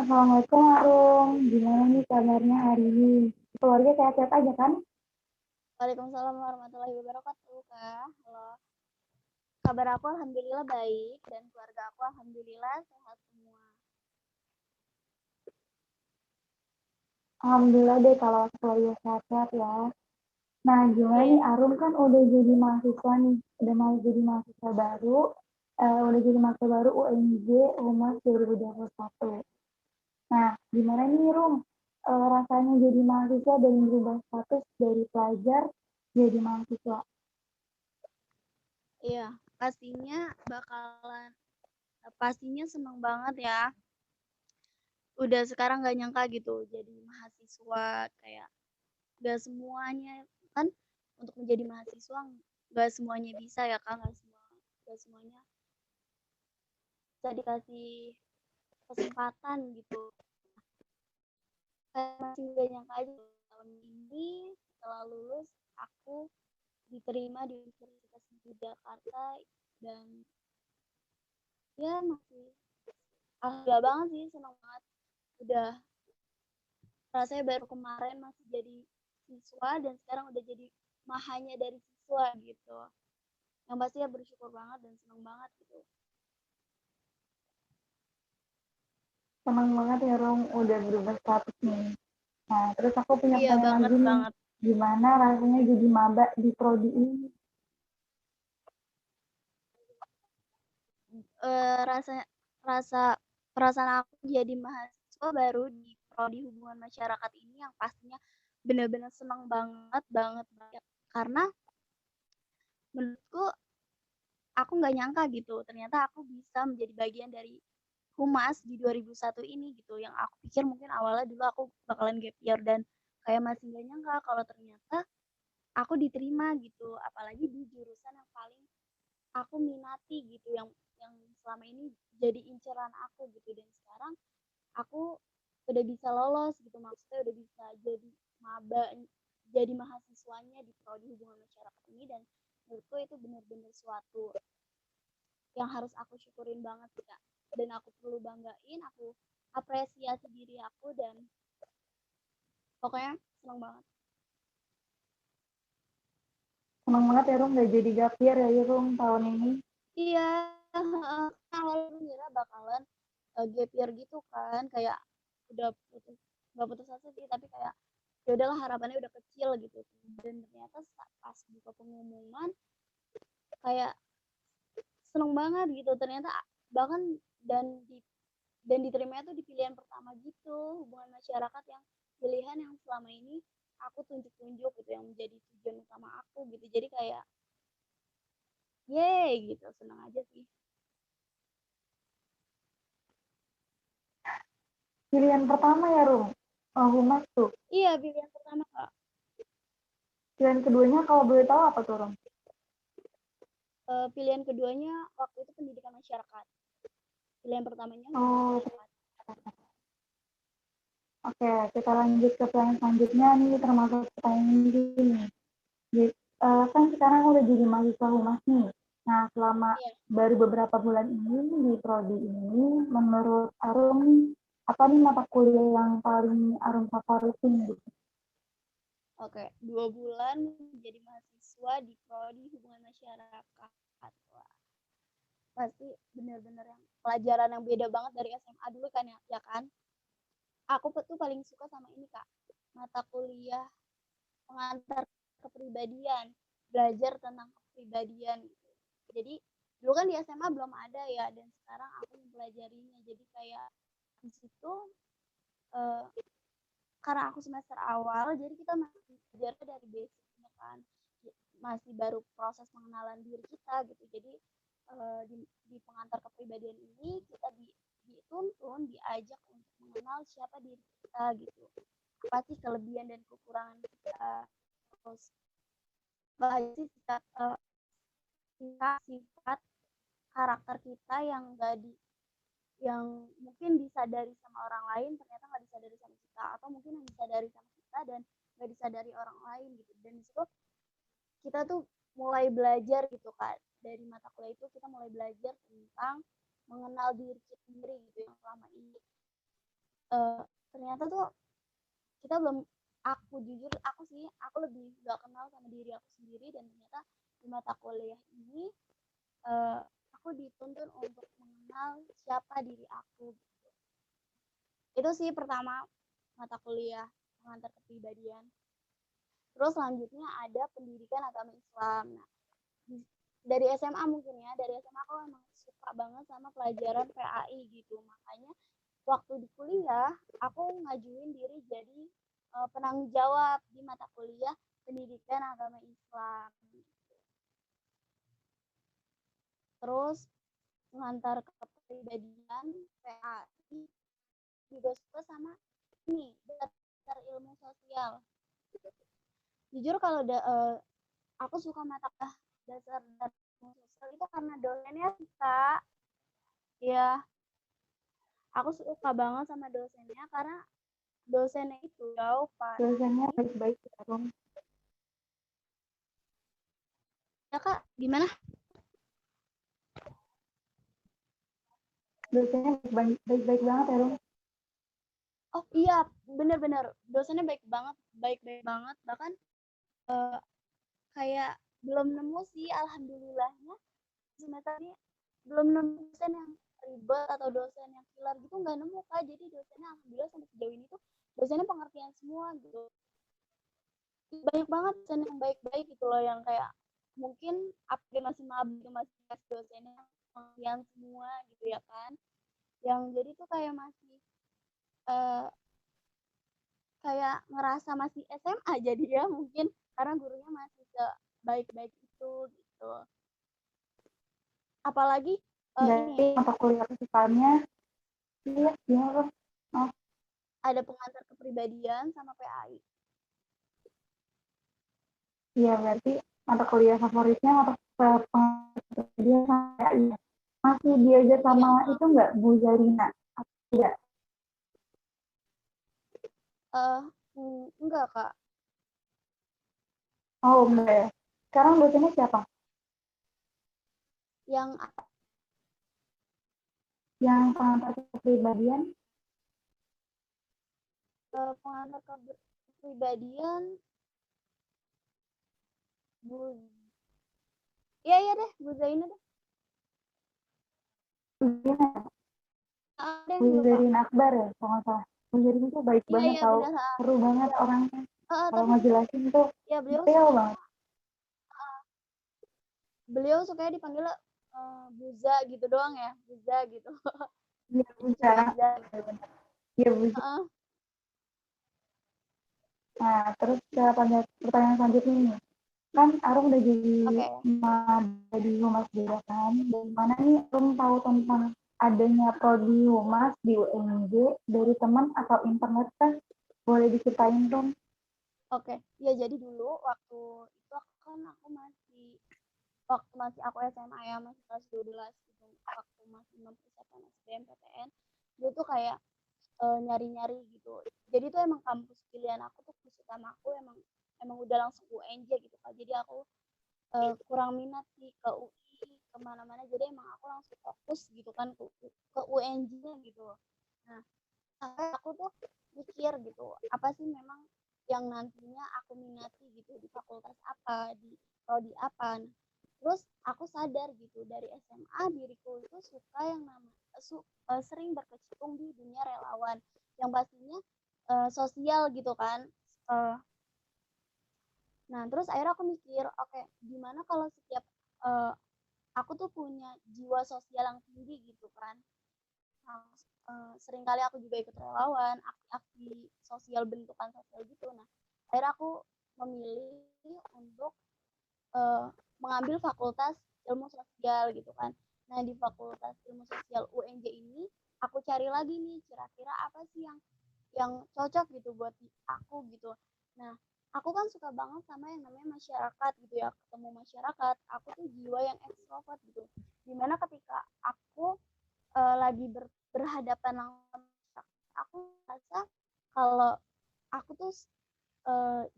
Assalamualaikum Arum, gimana nih kabarnya hari ini? Keluarga sehat-sehat aja kan? Waalaikumsalam warahmatullahi wabarakatuh, Kak. Halo. Kabar aku alhamdulillah baik dan keluarga aku alhamdulillah sehat semua. Alhamdulillah deh kalau keluarga sehat-sehat ya. Nah gimana Iya, nih Arum kan udah jadi mahasiswa nih, udah mau jadi mahasiswa baru, udah jadi mahasiswa baru UNJ Humas 2021. Nah gimana nih Rum, rasanya jadi mahasiswa dan berubah status dari pelajar jadi mahasiswa? iya. Pastinya seneng banget ya. Udah sekarang gak nyangka gitu jadi mahasiswa kayak gak semuanya kan untuk menjadi mahasiswa gak semuanya bisa ya Kak, gak semuanya bisa dikasih kesempatan gitu. Kayak masih gak nyangka aja tahun ini setelah lulus aku diterima di Universitas Negeri Jakarta dan ya masih alhamdulillah banget sih, senang banget. Udah rasanya baru kemarin masih jadi siswa dan sekarang udah jadi mahanya dari siswa gitu. Yang pasti ya bersyukur banget dan senang banget gitu. Senang banget ya Rum udah berubah status nih. Nah, terus aku punya Iya pertanyaan banget lagi nih. banget. Gimana rasanya jadi maba di prodi ini? Rasa rasa perasaan aku jadi mahasiswa baru di prodi hubungan masyarakat ini yang pastinya benar-benar senang banget banget banget karena menurutku aku nggak nyangka gitu ternyata aku bisa menjadi bagian dari humas di 2001 ini gitu yang aku pikir mungkin awalnya dulu aku bakalan gap year dan kayak masih nggak nyangka kalau ternyata aku diterima gitu apalagi di jurusan yang paling aku minati gitu yang selama ini jadi inceran aku gitu dan sekarang aku udah bisa lolos gitu maksudnya udah bisa jadi maba jadi mahasiswanya di prodi hubungan masyarakat ini dan menurutku itu benar-benar suatu yang harus aku syukurin banget sih kak dan aku perlu banggain aku apresiasi diri aku dan pokoknya seneng banget. Senang banget ya Rum gak jadi gap year ya Rum tahun ini. Iya, awalnya ngira bakalan gap year gitu kan kayak udah putus nggak putus asa sih tapi kayak ya udahlah harapannya udah kecil gitu dan ternyata pas buka pengumuman kayak seneng banget gitu ternyata bahkan dan di dan diterimanya tuh di pilihan pertama gitu hubungan masyarakat yang pilihan yang selama ini aku tunjuk-tunjuk gitu yang menjadi tujuan utama aku gitu jadi kayak yeay gitu seneng aja sih. Pilihan pertama ya Rum, humas tuh. Iya pilihan pertama kak. Pilihan keduanya kalau boleh tahu apa tuh Rum? Pilihan keduanya waktu itu pendidikan masyarakat pilihan pertamanya hubungan Oh, masyarakat. oke, kita lanjut ke pertanyaan selanjutnya nih, termasuk pertanyaan ini. Jadi, kan sekarang udah jadi mahasiswa humas nih. Nah, selama Iya. baru beberapa bulan ini di prodi ini, menurut Arum nih, apa nih mata kuliah yang paling Arum favoritin gitu? Oke, 2 bulan jadi mahasiswa di prodi hubungan masyarakat. Wah, pasti benar-benar yang pelajaran yang beda banget dari SMA dulu kan ya kan. Aku tuh paling suka sama ini kak, mata kuliah pengantar kepribadian, belajar tentang kepribadian gitu. Jadi dulu kan di SMA belum ada ya dan sekarang aku mempelajarinya. Jadi kayak di situ eh, karena aku semester awal jadi kita masih belajar dari basicnya kan masih baru proses pengenalan diri kita gitu jadi di pengantar kepribadian ini kita dituntun diajak untuk mengenal siapa diri kita gitu apa sih kelebihan dan kekurangan kita terus apa sih sifat karakter kita yang mungkin disadari sama orang lain ternyata nggak disadari sama kita atau mungkin yang disadari sama kita dan nggak disadari orang lain gitu dan disitu kita tuh mulai belajar gitu kan dari mata kuliah itu kita mulai belajar tentang mengenal diri kita sendiri gitu yang selama ini ternyata tuh kita belum jujur aku lebih gak kenal sama diri aku sendiri, dan ternyata di mata kuliah ini uh, aku dituntun untuk mengenal siapa diri aku. Itu sih pertama, mata kuliah pengantar kepribadian. Terus selanjutnya ada pendidikan agama Islam. Nah, dari SMA mungkin ya, dari SMA aku emang suka banget sama pelajaran PAI gitu. Makanya waktu di kuliah aku ngajuin diri jadi penanggung jawab di mata kuliah pendidikan agama Islam. Terus mengantar kepribadian PAI juga suka sama ini dasar ilmu sosial. Jujur kalau aku suka mata dasar ilmu sosial itu karena dosennya suka, ya aku suka banget sama dosennya karena dosennya itu jauh Pak. Dosennya baik-baik ya, Rom. Ya Kak, gimana? Dosennya baik-baik banget ya, Rom. Oh iya, bener-bener dosennya baik banget, baik-baik banget. Bahkan kayak belum nemu sih, alhamdulillahnya semester ini belum nemu dosen yang ribet atau dosen yang killer gitu, nggak nemu Kak. Jadi dosennya alhamdulillah sampai sejauh ini tuh dosennya pengertian semua gitu. Banyak banget dosen yang baik-baik gitu loh, yang kayak mungkin update masih mabuk, masih dosennya pengertian semua gitu ya kan. Yang jadi tuh kayak masih uh, kayak ngerasa masih SMA jadi ya, mungkin karena gurunya masih sebaik-baik itu gitu. Apalagi Berarti ini mata kuliah kesukaannya, iya, gimana, Rom? Oh, ada pengantar kepribadian sama PAI. iya, berarti mata kuliah favoritnya mata dia sama iya. Masih diajar sama Iya, itu nggak, Bu Zarina? Tidak. enggak Kak. Oh, enggak ya. Sekarang dosennya siapa? Yang Yang pengantar kepribadian? pengantar kepribadian Bu, iya deh, Bu Zaina deh. Ada Bu yang lupa. Zarina Akbar ya, kalau nggak salah. Bu Zarina tuh baik Iya banget iya tau. benar. Seru banget Ya, orangnya. Kalau tapi ngejelasin tuh ya detail banget. beliau suka dipanggil Buza gitu doang ya, Buza gitu. Iya, Jadi bisa. cuma Buza. Iya, bisa. Nah, terus ke pertanyaan selanjutnya nih. Kan Arum udah jadi Oke. maba di Humas juga kan. Dari mana nih Arum tahu tentang adanya prodi Humas di UNJ dari teman atau internet kan? Boleh diceritain dong? Oke. Ya jadi dulu waktu itu kan aku waktu aku SMA ya, masih kelas 12 gitu. Waktu masih mempersiapkan SBMPTN, gue tuh kayak nyari-nyari gitu. Jadi tuh emang kampus pilihan aku tuh, khusus utama aku emang udah langsung UNJ gitu kan. Jadi aku kurang minat sih ke UI kemana-mana, jadi emang aku langsung fokus gitu kan ke UNJ-nya gitu. Nah, sampai aku tuh mikir gitu, apa sih memang yang nantinya aku minati gitu, di fakultas apa, di prodi apa. Nah, terus aku sadar gitu dari SMA diriku itu suka yang sering berkecimpung di dunia relawan, yang pastinya sosial gitu kan. Nah, terus akhirnya aku mikir, oke, gimana kalau setiap uh, aku tuh punya jiwa sosial yang tinggi gitu kan. Nah, seringkali aku juga ikut relawan, aktif sosial, bentukan sosial gitu. Nah, akhirnya aku memilih untuk mengambil fakultas ilmu sosial gitu kan. Nah, di fakultas ilmu sosial UNJ ini, aku cari lagi nih, kira-kira apa sih yang cocok gitu buat aku gitu. Nah, aku kan suka banget sama yang namanya masyarakat gitu ya, ketemu masyarakat. Aku tuh jiwa yang ekstrovert gitu. Dimana ketika aku lagi berhadapan langsung, aku rasa kalau aku tuh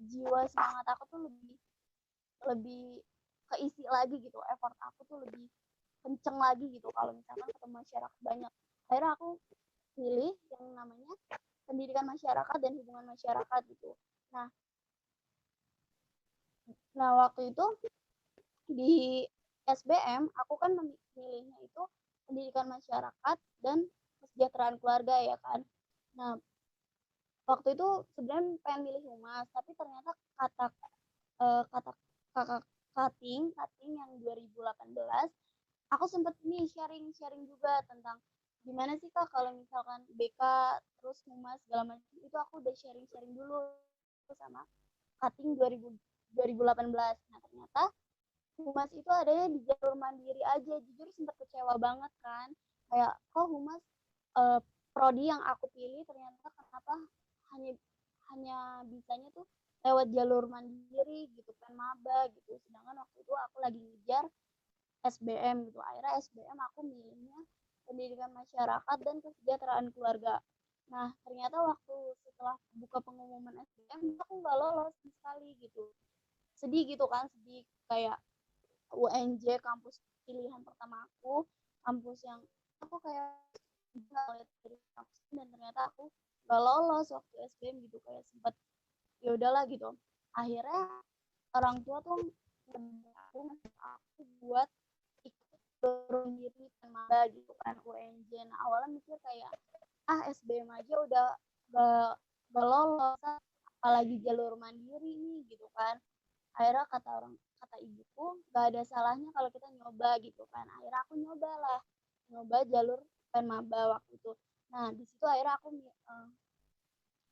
jiwa semangat aku tuh lebih lebih keisi lagi gitu, effort aku tuh lebih kenceng lagi gitu kalau misalkan ketemu masyarakat banyak. Akhirnya aku pilih yang namanya pendidikan masyarakat dan hubungan masyarakat gitu. Nah, waktu itu di SBM aku kan memilihnya itu pendidikan masyarakat dan kesejahteraan keluarga ya kan. Nah, waktu itu sebenarnya pengen milih humas, tapi ternyata kata kata kakak cutting yang 2018 aku sempat nih sharing juga tentang gimana sih kak kalau misalkan BK terus humas segala macam itu aku udah sharing dulu sama cutting 2018. Nah ternyata humas itu adanya di jalur mandiri aja, jujur sempat kecewa banget kan, kayak kok humas prodi yang aku pilih ternyata kenapa hanya hanya bisanya tuh lewat jalur mandiri gitu kan maba gitu, sedangkan waktu itu aku lagi ngejar SBM gitu. Akhirnya SBM aku milihnya pendidikan masyarakat dan kesejahteraan keluarga. Nah ternyata waktu setelah buka pengumuman SBM aku nggak lolos sekali gitu, sedih gitu kan, sedih kayak UNJ kampus pilihan pertama aku, kampus yang aku kayak nggak lihat dari kampus dan ternyata aku nggak lolos waktu SBM gitu, kayak sempat ya udahlah gitu. Akhirnya orang tua tuh aku buat ikut dorong diri kan maba gitu kan UNJ. Nah awalnya mikir kayak SBM aja udah gak lolos apalagi jalur mandiri nih gitu kan. Akhirnya kata ibuku gak ada salahnya kalau kita nyoba gitu kan. Akhirnya aku nyoba jalur maba waktu itu. Nah di situ akhirnya aku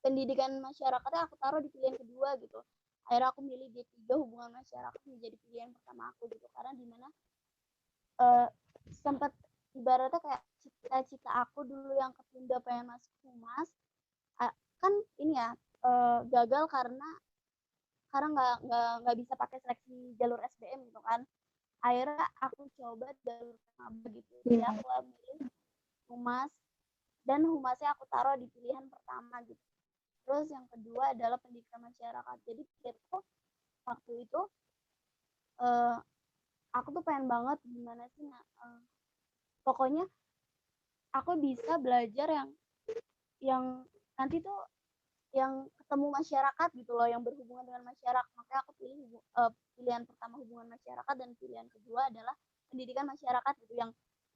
pendidikan masyarakatnya aku taruh di pilihan kedua gitu. Akhirnya aku milih D3 hubungan masyarakat menjadi pilihan pertama aku gitu, karena dimana sempat ibaratnya kayak cita-cita aku dulu yang ketunda pengen masuk humas kan ini ya gagal karena nggak bisa pakai seleksi jalur SBM gitu kan. Akhirnya aku coba jalur maba gitu, jadi aku milih humas dan humasnya aku taruh di pilihan pertama gitu. Terus yang kedua adalah pendidikan masyarakat. Jadi itu waktu itu aku tuh pengen banget gimana sih pokoknya aku bisa belajar yang nanti tuh yang ketemu masyarakat gitu loh, yang berhubungan dengan masyarakat. Makanya aku pilih pilihan pertama hubungan masyarakat dan pilihan kedua adalah pendidikan masyarakat gitu, yang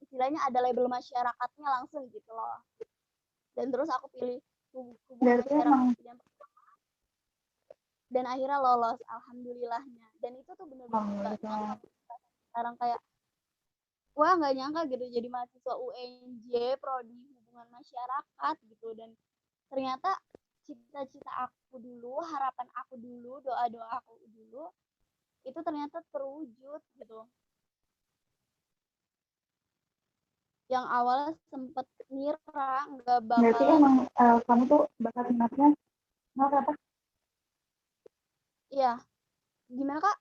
istilahnya ada label masyarakatnya langsung gitu loh. Dan terus aku pilih hubungan masyarakat pilihan pertama dan akhirnya lolos alhamdulillahnya. Dan itu tuh bener-bener gak nyangka sekarang kayak wah nggak nyangka gitu jadi mahasiswa UNJ prodi hubungan masyarakat gitu. Dan ternyata cita-cita aku dulu, harapan aku dulu, doa-doa aku dulu itu ternyata terwujud gitu. Yang awalnya sempet ngira nggak bakal. Berarti emang kamu tuh bakat minatnya apa? Iya, gimana kak?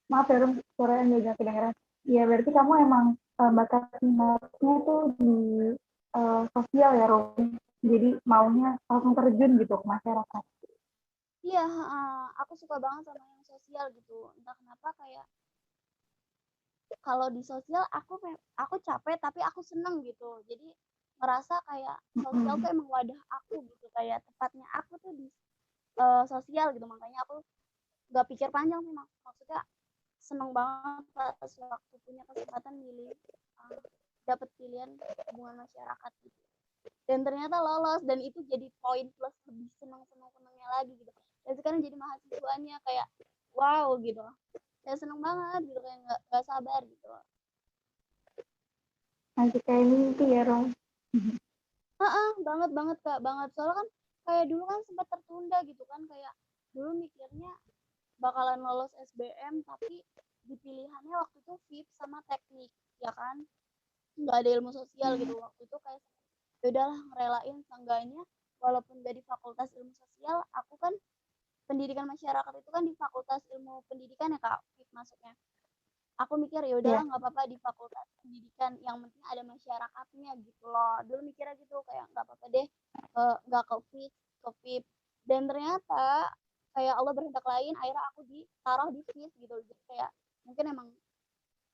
Maaf ya, suara yang gak kedengeran. Ya berarti kamu emang bakat minatnya tuh di sosial ya, Rom. Jadi maunya langsung terjun gitu ke masyarakat. Iya, aku suka banget sama yang sosial gitu. Entah kenapa kayak kalau di sosial aku capek tapi aku seneng gitu. Jadi merasa kayak sosial tuh emang wadah aku gitu, kayak tepatnya aku tuh di sosial gitu. Makanya aku gak pikir panjang sih, maksudnya seneng banget pas waktu punya kesempatan milih dapat pilihan hubungan masyarakat gitu. Dan ternyata lolos, dan itu jadi poin plus lebih senengnya lagi gitu. Dan sekarang jadi mahasiswanya kayak wow gitu, saya seneng banget gitu, kayak nggak sabar gitu. Nanti kayak mimpi ya, Rom. Banget kak, banget. Soalnya kan kayak dulu kan sempat tertunda gitu kan, kayak dulu mikirnya bakalan lolos SBM tapi di pilihannya waktu itu VIP sama teknik ya kan, nggak ada ilmu sosial gitu. Waktu itu kayak ya udahlah ngerelain seenggaknya walaupun gak di fakultas ilmu sosial, aku kan pendidikan masyarakat itu kan di fakultas ilmu pendidikan ya kak, VIP masuknya. Aku mikir ya udahlah nggak apa-apa di fakultas pendidikan, yang penting ada masyarakatnya gitu loh. Dulu mikirnya gitu, kayak nggak apa-apa deh nggak ke VIP. Dan ternyata kayak Allah berhendak lain, akhirnya aku ditaruh di FIS gitu. Jadi kayak mungkin emang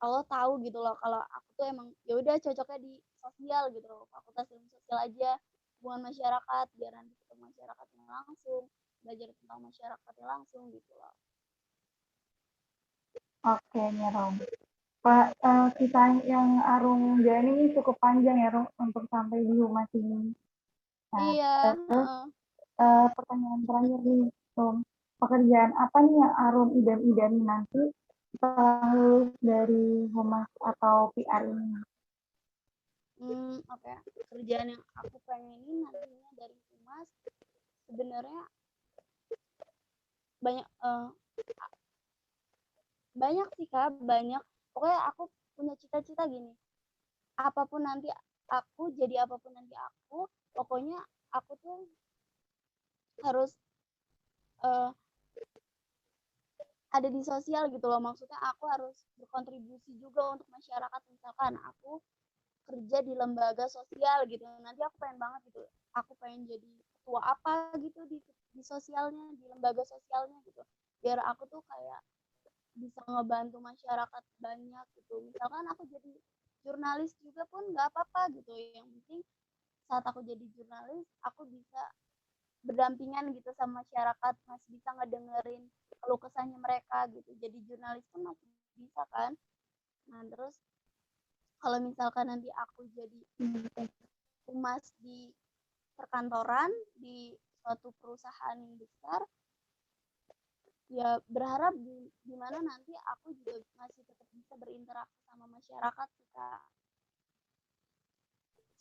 Allah tahu gitu loh kalau aku tuh emang ya udah cocoknya di sosial gitu loh, fakultas ilmu sosial aja, hubungan masyarakat, biar nanti ketemu masyarakatnya langsung, belajar tentang masyarakatnya langsung gitu loh. Oke nih Rom. Pak, kisah yang Arum jalani ini cukup panjang ya Rom untuk sampai di humas ini. Nah, Iya, terus pertanyaan terakhir nih Rom. Pekerjaan apa nih yang Arum idam-idami nanti setelah lulus dari humas atau PR ini? Oke. Kerjaan yang aku pengenin nantinya dari humas sebenarnya banyak banyak sih Kak, banyak. Pokoknya aku punya cita-cita gini. Apapun nanti aku, jadi apapun nanti aku, pokoknya aku tuh harus uh, ada di sosial gitu loh. Maksudnya aku harus berkontribusi juga untuk masyarakat. Misalkan aku kerja di lembaga sosial gitu. Nanti aku pengen banget gitu. Aku pengen jadi ketua apa gitu di sosialnya, di lembaga sosialnya gitu. Biar aku tuh kayak bisa ngebantu masyarakat banyak gitu. Misalkan aku jadi jurnalis juga pun nggak apa-apa gitu. Yang penting saat aku jadi jurnalis, aku bisa berdampingan gitu sama masyarakat, masih bisa ngedengerin keluh kesahnya mereka gitu. Jadi jurnalis pun masih bisa kan. Nah terus kalau misalkan nanti aku jadi humas di perkantoran di suatu perusahaan yang besar, ya berharap di mana nanti aku juga masih tetap bisa berinteraksi sama masyarakat kita.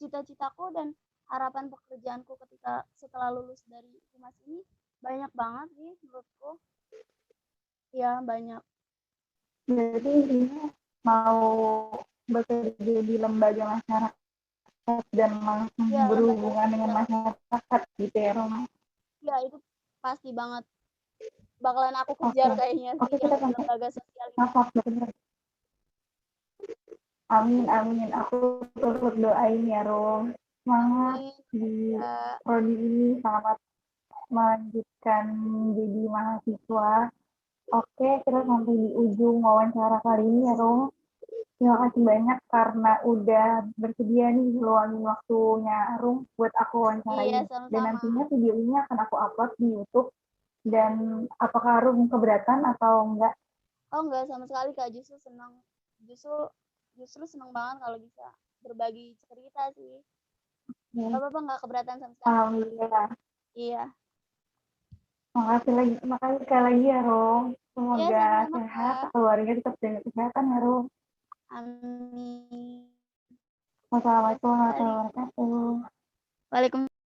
Cita-citaku dan harapan pekerjaanku ketika setelah lulus dari humas ini banyak banget sih menurutku. Ya banyak. Jadi intinya mau bekerja di lembaga masyarakat dan langsung Ya lembaga berhubungan dengan sosial. masyarakat gitu ya Rom. Ya itu pasti banget bakalan aku kejar Oke, kayaknya sih oke yang kita di sampai lembaga sosial itu. maaf bener. Amin, amin. Aku turut doain ya Rom. Semangat Amin. di Ya, prodi ini, selamat melanjutkan jadi mahasiswa. Oke, kita sampai di ujung wawancara kali ini ya Rom. Terima kasih banyak karena udah bersedia nih luangin waktunya Rum buat aku iya wawancarain. Dan sama-sama. nantinya video ini akan aku upload di YouTube. Dan apakah Rum keberatan atau enggak? Oh enggak sama sekali Kak, justru senang. Justru justru senang banget kalau bisa berbagi cerita sih. Ya. Gak apa-apa nggak keberatan sama sekali. Alhamdulillah. Iya. Makasih sekali lagi ya Rum. Iya Semoga sama-sama sehat, Kak. keluarga tetap jaga kesehatan ya Rum. Amin. Betul Wassalamualaikum sekali. warahmatullahi wabarakatuh. Waalaikumsalam.